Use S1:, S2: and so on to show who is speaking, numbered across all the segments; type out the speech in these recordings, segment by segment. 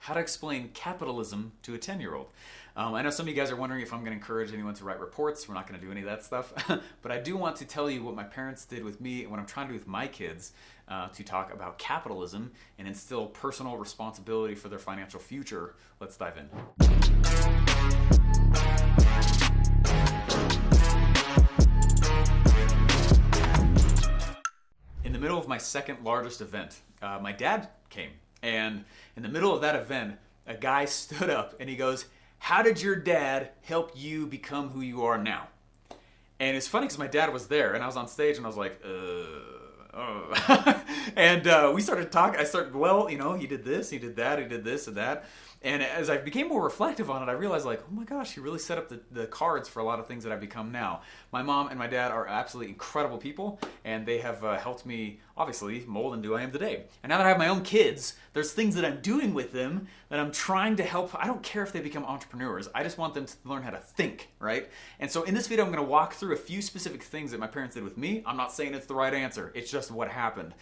S1: how to explain capitalism to a 10-year-old. I know some of you guys are wondering if I'm going to encourage anyone to write reports. We're not going to do any of that stuff. But I do want to tell you what my parents did with me and what I'm trying to do with my kids to talk about capitalism and instill personal responsibility for their financial future. Let's dive in. In the middle of my second largest event, my dad came. And in the middle of that event, a guy stood up and he goes, "How did your dad help you become who you are now?" And it's funny because my dad was there and I was on stage and I was like, and we started talking. I started, well, you know, he did this, he did that, he did this and that. And as I became more reflective on it, I realized like, oh my gosh, he really set up the cards for a lot of things that I've become now. My mom and my dad are absolutely incredible people, and they have helped me, obviously, mold into who I am today. And now that I have my own kids, there's things that I'm doing with them that I'm trying to help. I don't care if they become entrepreneurs. I just want them to learn how to think, right? And so in this video, I'm going to walk through a few specific things that my parents did with me. I'm not saying it's the right answer. It's just what happened.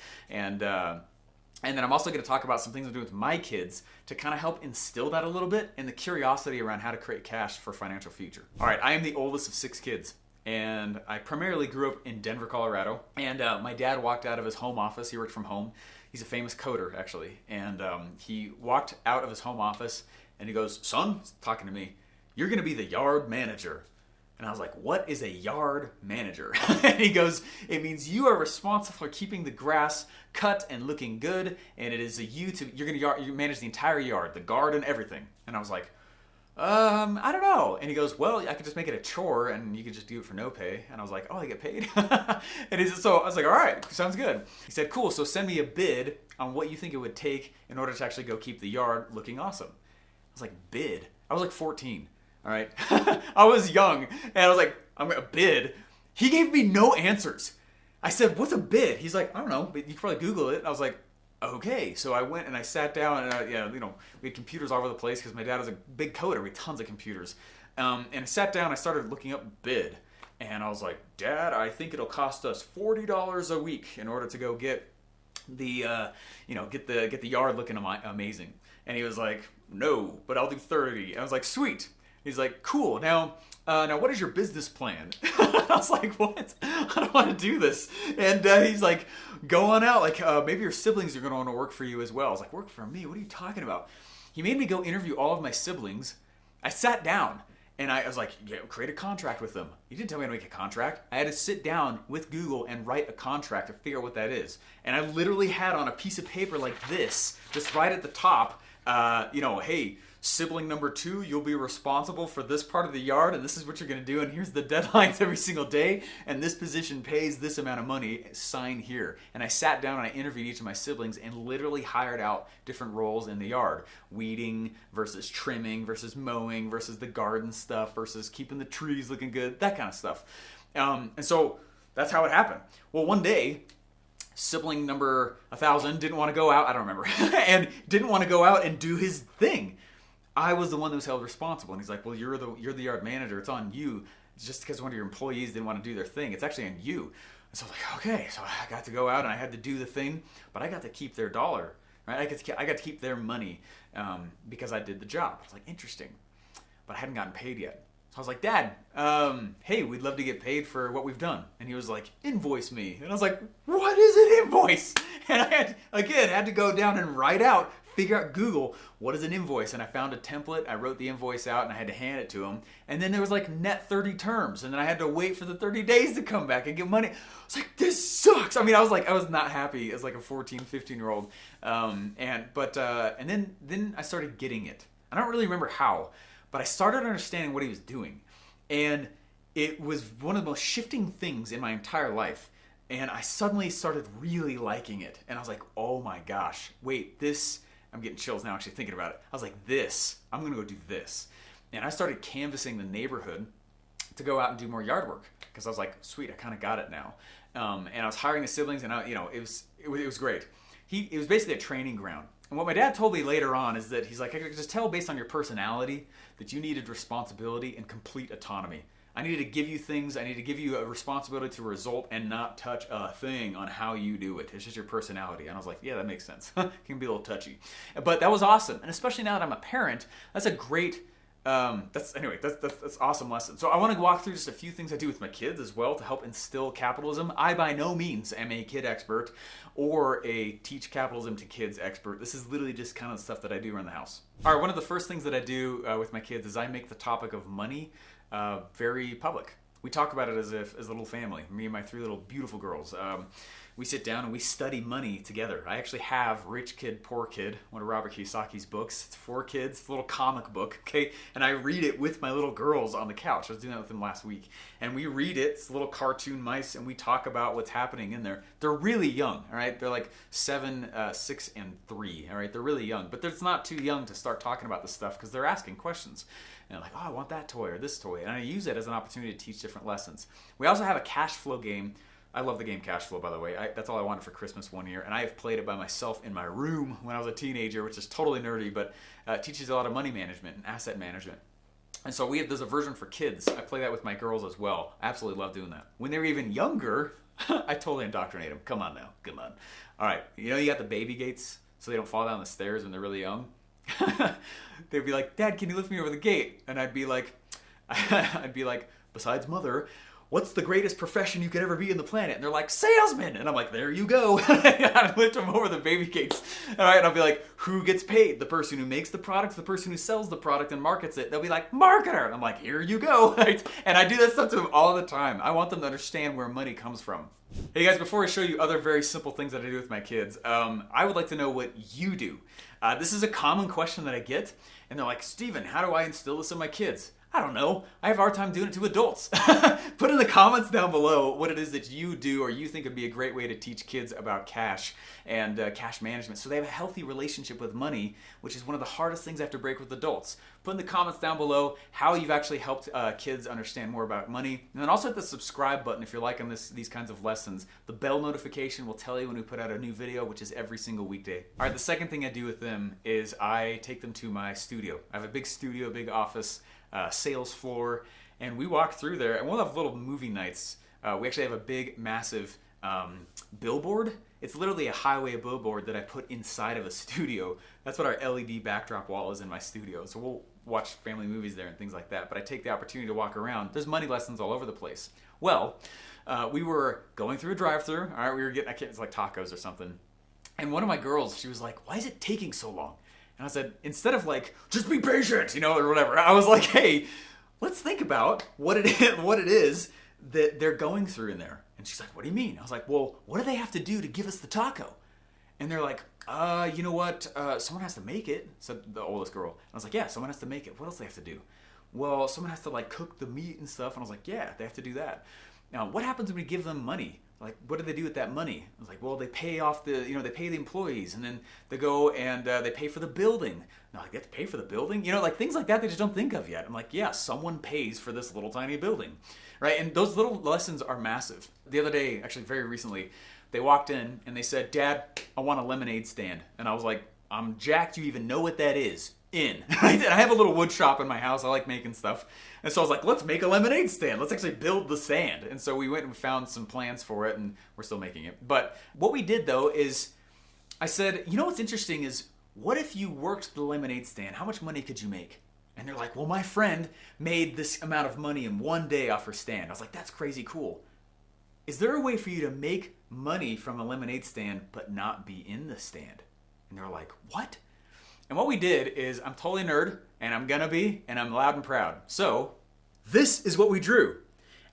S1: And then I'm also going to talk about some things I'm doing with my kids to kind of help instill that a little bit and the curiosity around how to create cash for financial future. All right, I am the oldest of 6 kids, and I primarily grew up in Denver, Colorado. And my dad walked out of his home office. He worked from home. He's a famous coder, actually. And he walked out of his home office, and he goes, "Son," talking to me, "you're going to be the yard manager." And I was like, "What is a yard manager?" And he goes, "It means you are responsible for keeping the grass cut and looking good, and it is you're gonna manage the entire yard, the garden, everything." And I was like, I don't know. And he goes, "Well, I could just make it a chore, and you could just do it for no pay." And I was like, "Oh, I get paid?" So I was like, "All right, sounds good." He said, "Cool, so send me a bid on what you think it would take in order to actually go keep the yard looking awesome." I was like, "Bid?" I was like 14. All right. I was young and I was like, "I'm going to bid." He gave me no answers. I said, "What's a bid?" He's like, "I don't know, but you can probably Google it." And I was like, "Okay." So I went and I sat down and we had computers all over the place because my dad was a big coder. We had tons of computers. And I sat down, I started looking up bid. And I was like, "Dad, I think it'll cost us $40 a week in order to go get the get the yard looking amazing." And he was like, "No, but I'll do 30." And I was like, "Sweet." He's like, "Cool. Now what is your business plan?" I was like, "What? I don't want to do this." And he's like, "Go on out. Like, maybe your siblings are going to want to work for you as well." I was like, "Work for me? What are you talking about?" He made me go interview all of my siblings. I sat down and I was like, "Yeah, create a contract with them." He didn't tell me how to make a contract. I had to sit down with Google and write a contract to figure out what that is. And I literally had on a piece of paper like this, just right at the top, "Hey, sibling number 2, you'll be responsible for this part of the yard, and this is what you're going to do, and here's the deadlines every single day, and this position pays this amount of money, sign here." And I sat down and I interviewed each of my siblings and literally hired out different roles in the yard. Weeding versus trimming versus mowing versus the garden stuff versus keeping the trees looking good, that kind of stuff. And so that's how it happened. Well, one day, sibling number 1,000 didn't want to go out, I don't remember, and didn't want to go out and do his thing. I was the one that was held responsible. And he's like, "Well, you're the yard manager. It's on you. It's just because one of your employees didn't want to do their thing. It's actually on you." And so I was like, "Okay." So I got to go out and I had to do the thing, but I got to keep their dollar, right? I got to keep their money because I did the job. I was like, interesting. But I hadn't gotten paid yet. So I was like, "Dad, hey, we'd love to get paid for what we've done." And he was like, "Invoice me." And I was like, "What is an invoice?" And I had to go down and write out, figure out Google, what is an invoice? And I found a template, I wrote the invoice out and I had to hand it to him. And then there was like net 30 terms and then I had to wait for the 30 days to come back and get money. I was like, "This sucks." I mean, I was not happy as like a 14, 15-year-old. And then I started getting it. I don't really remember how, but I started understanding what he was doing. And it was one of the most shifting things in my entire life. And I suddenly started really liking it. And I was like, "Oh my gosh, wait, this..." I'm getting chills now actually thinking about it. I was like, I'm going to go do this. And I started canvassing the neighborhood to go out and do more yard work because I was like, sweet, I kind of got it now. And I was hiring the siblings and it was great. It was basically a training ground. And what my dad told me later on is that he's like, "I could just tell based on your personality that you needed responsibility and complete autonomy." I need to give you things. I need to give you a responsibility to result and not touch a thing on how you do it. It's just your personality. And I was like, yeah, that makes sense. It can be a little touchy. But that was awesome. And especially now that I'm a parent, that's a great... that's awesome lesson. So I want to walk through just a few things I do with my kids as well to help instill capitalism. I by no means am a kid expert or a teach capitalism to kids expert. This is literally just kind of stuff that I do around the house. All right, one of the first things that I do with my kids is I make the topic of money very public. We talk about it as a little family, me and my 3 little beautiful girls. We sit down and we study money together. I actually have Rich Kid, Poor Kid, one of Robert Kiyosaki's books. It's for kids. It's a little comic book, okay? And I read it with my little girls on the couch. I was doing that with them last week. And we read it. It's little cartoon mice, and we talk about what's happening in there. They're really young, all right? They're like 7, 6, and 3, all right? They're really young. But it's not too young to start talking about this stuff because they're asking questions. And like, oh, I want that toy or this toy. And I use it as an opportunity to teach different lessons. We also have a cash flow game. I love the game Cash Flow, by the way. That's all I wanted for Christmas one year. And I have played it by myself in my room when I was a teenager, which is totally nerdy, but it teaches a lot of money management and asset management. And so there's a version for kids. I play that with my girls as well. I absolutely love doing that. When they were even younger, I totally indoctrinate them. Come on now. Come on. All right. You know you got the baby gates so they don't fall down the stairs when they're really young? They'd be like, Dad, can you lift me over the gate? And I'd be like, besides mother, what's the greatest profession you could ever be in the planet? And they're like, salesman. And I'm like, there you go. I'd lift them over the baby gates. All right, and I'll be like, who gets paid? The person who makes the product, the person who sells the product and markets it. They'll be like, marketer. And I'm like, here you go. Right? And I do that stuff to them all the time. I want them to understand where money comes from. Hey guys, before I show you other very simple things that I do with my kids, I would like to know what you do. This is a common question that I get, and they're like, Steven, how do I instill this in my kids? I don't know. I have a hard time doing it to adults. Put in the comments down below what it is that you do or you think would be a great way to teach kids about cash and cash management so they have a healthy relationship with money, which is one of the hardest things I have to break with adults. Put in the comments down below how you've actually helped kids understand more about money. And then also hit the subscribe button if you're liking these kinds of lessons. The bell notification will tell you when we put out a new video, which is every single weekday. All right, the second thing I do with them is I take them to my studio. I have a big studio, big office, sales floor, and we walk through there and we'll have little movie nights. We actually have a big massive billboard. It's literally a highway billboard that I put inside of a studio. That's what our LED backdrop wall is in my studio. So we'll watch family movies there and things like that, but I take the opportunity to walk around. There's money lessons all over the place. Well, we were going through a drive-thru. All right, we were getting, it's like tacos or something. And one of my girls, she was like, why is it taking so long? And I said, instead of like, just be patient, or whatever, I was like, hey, let's think about what it is that they're going through in there. And she's like, what do you mean? I was like, well, what do they have to do to give us the taco? And they're like, you know what? Someone has to make it, said the oldest girl. And I was like, yeah, someone has to make it. What else do they have to do? Well, someone has to like cook the meat and stuff. And I was like, yeah, they have to do that. Now, what happens when we give them money? Like, what do they do with that money? I was like, well, they pay off they pay the employees, and then they go and they pay for the building. And I'm like, they have to pay for the building? Like things like that they just don't think of yet. I'm like, yeah, someone pays for this little tiny building, right? And those little lessons are massive. The other day, actually very recently, they walked in and they said, Dad, I want a lemonade stand. And I was like, I'm jacked you even know what that is. In. And I have a little wood shop in my house. I like making stuff. And so I was like, let's make a lemonade stand. Let's actually build the stand. And so we went and found some plans for it, and we're still making it. But what we did, though, is I said, what's interesting is, what if you worked the lemonade stand? How much money could you make? And they're like, well, my friend made this amount of money in one day off her stand. I was like, that's crazy cool. Is there a way for you to make money from a lemonade stand but not be in the stand? And they're like, what? And what we did is, I'm totally nerd, and I'm gonna be, and I'm loud and proud. So, this is what we drew.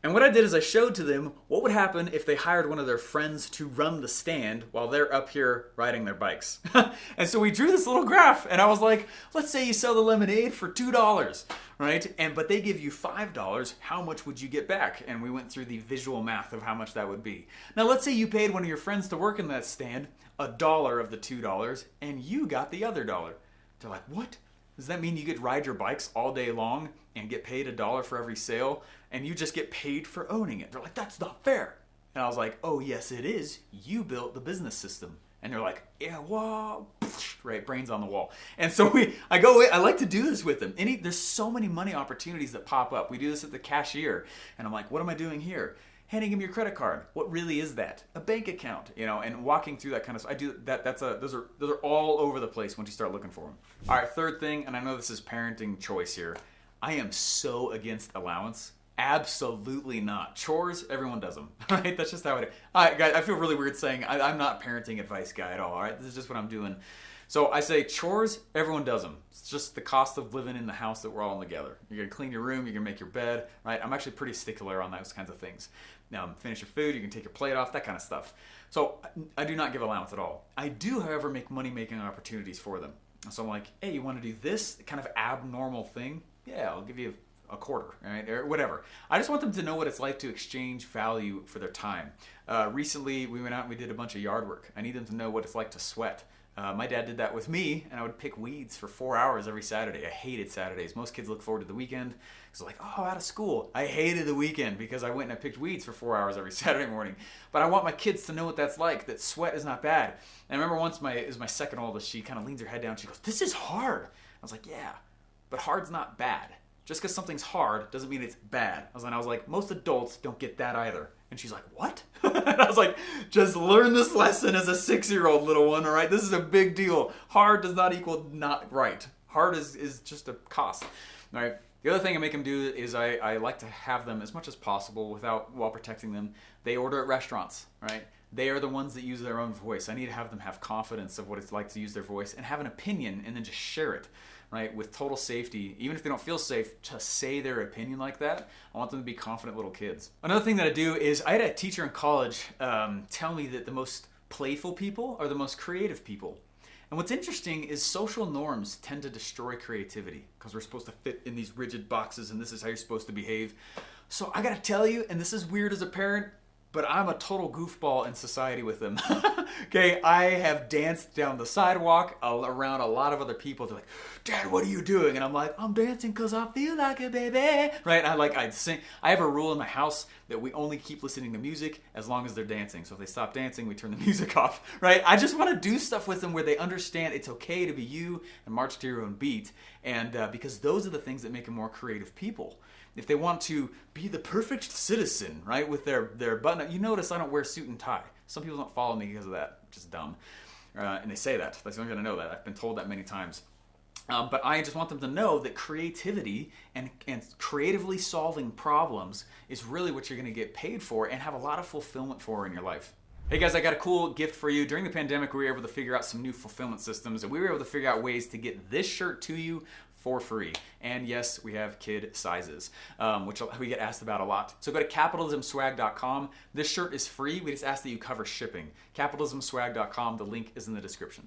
S1: And what I did is I showed to them what would happen if they hired one of their friends to run the stand while they're up here riding their bikes. And so we drew this little graph, and I was like, let's say you sell the lemonade for $2, right? But they give you $5, how much would you get back? And we went through the visual math of how much that would be. Now let's say you paid one of your friends to work in that stand, $1 of the $2, and you got the other $1. They're like, what? Does that mean you could ride your bikes all day long and get paid $1 for every sale, and you just get paid for owning it? They're like, that's not fair. And I was like, oh, yes, it is. You built the business system. And they're like, yeah, well, right, brains on the wall. And so I like to do this with them. There's so many money opportunities that pop up. We do this at the cashier, and I'm like, what am I doing here? Handing him your credit card. What really is that? A bank account, and walking through that kind of stuff. I do that. Those are all over the place once you start looking for them. All right, third thing, and I know this is parenting choice here. I am so against allowance. Absolutely not. Chores, everyone does them. All right, that's just how it is. All right, guys, I feel really weird saying I'm not a parenting advice guy at all. All right, this is just what I'm doing. So I say chores, everyone does them. It's just the cost of living in the house that we're all in together. You're gonna clean your room, you're gonna make your bed, right? I'm actually pretty stickler on those kinds of things. Now, finish your food, you can take your plate off, that kind of stuff. So I do not give allowance at all. I do, however, make money-making opportunities for them. So I'm like, hey, you want to do this kind of abnormal thing? Yeah, I'll give you a quarter, right? Or whatever. I just want them to know what it's like to exchange value for their time. Recently, we went out and we did a bunch of yard work. I need them to know what it's like to sweat. My dad did that with me, and I would pick weeds for 4 hours every Saturday. I hated Saturdays. Most kids look forward to the weekend. It's like, oh, out of school. I hated the weekend because I went and I picked weeds for 4 hours every Saturday morning. But I want my kids to know what that's like, that sweat is not bad. And I remember once it was my second oldest, she kind of leans her head down. She goes, this is hard. I was like, yeah, but hard's not bad. Just because something's hard doesn't mean it's bad. I was like, most adults don't get that either. And she's like, what? And I was like, just learn this lesson as a 6-year-old, little one, all right? This is a big deal. Hard does not equal not right. Hard is just a cost, all right? The other thing I make them do is I like to have them as much as possible while protecting them. They order at restaurants, right? They are the ones that use their own voice. I need to have them have confidence of what it's like to use their voice and have an opinion and then just share it, right? With total safety. Even if they don't feel safe to say their opinion like that, I want them to be confident little kids. Another thing that I do is I had a teacher in college tell me that the most playful people are the most creative people. And what's interesting is social norms tend to destroy creativity because we're supposed to fit in these rigid boxes and this is how you're supposed to behave. So I gotta tell you, and this is weird as a parent, but I'm a total goofball in society with them. Okay, I have danced down the sidewalk around a lot of other people. They're like, Dad, what are you doing? And I'm like, I'm dancing because I feel like it, baby. Right? I sing. I have a rule in my house that we only keep listening to music as long as they're dancing. So if they stop dancing, we turn the music off. Right? I just want to do stuff with them where they understand it's okay to be you and march to your own beat. And because those are the things that make them more creative people. If they want to be the perfect citizen, right, with their button up. You notice I don't wear suit and tie. Some people don't follow me because of that, which is dumb. And they say that. That's not going to know that. I've been told that many times. But I just want them to know that creativity and creatively solving problems is really what you're going to get paid for and have a lot of fulfillment for in your life. Hey guys, I got a cool gift for you. During the pandemic, we were able to figure out some new fulfillment systems, and we were able to figure out ways to get this shirt to you for free. And yes, we have kid sizes, which we get asked about a lot. So go to capitalismswag.com. This shirt is free. We just ask that you cover shipping. Capitalismswag.com. The link is in the description.